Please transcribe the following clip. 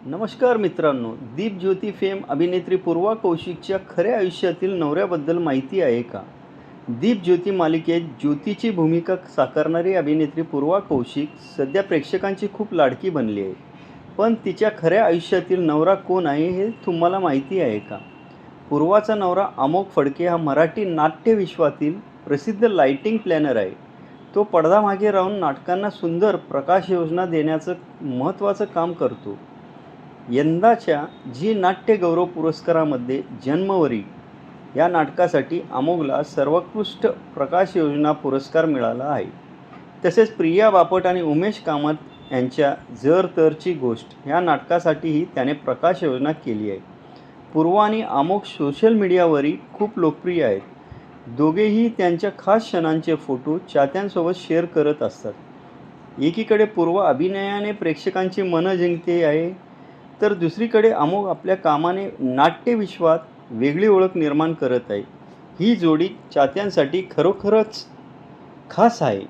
नमस्कार मित्रांनो, दीपज्योती फेम अभिनेत्री पूर्वा कौशिकच्या खऱ्या आयुष्यातील नवऱ्याबद्दल माहिती आहे का? दीपज्योती मालिकेत ज्योतीची भूमिका साकारणारी अभिनेत्री पूर्वा कौशिक सध्या प्रेक्षकांची खूप लाडकी बनली आहे. पण तिच्या खऱ्या आयुष्यातील नवरा कोण आहे हे तुम्हाला माहिती आहे का? पूर्वाचा नवरा अमोघ फडके हा मराठी नाट्यविश्वातील प्रसिद्ध लाइटिंग प्लॅनर आहे. तो पडद्यामागे राहून नाटकांना सुंदर प्रकाशयोजना देण्याचं महत्त्वाचं काम करतो. यंदाच्या झी नाट्य गौरव पुरस्कारामध्ये जन्मवरी या नाटकासाठी अमोघला सर्वोत्कृष्ट प्रकाशयोजना पुरस्कार मिळाला आहे. तसेच प्रिया बापट आणि उमेश कामत यांच्या जर तरची गोष्ट या नाटकासाठीही त्याने प्रकाशयोजना केली आहे. पूर्वा आणि अमोघ सोशल मीडियावरही खूप लोकप्रिय आहेत. दोघेही त्यांच्या खास क्षणांचे फोटो चाहत्यांसोबत शेअर करत असतात. एकीकडे पूर्वा अभिनयाने प्रेक्षकांची मनं जिंकते आहे, तर दुसरीकडे अमोघ आपल्या कामाने नाट्यविश्वात वेगळी ओळख निर्माण करत आहे. ही जोडी चाहत्यांसाठी खरोखरच खास आहे.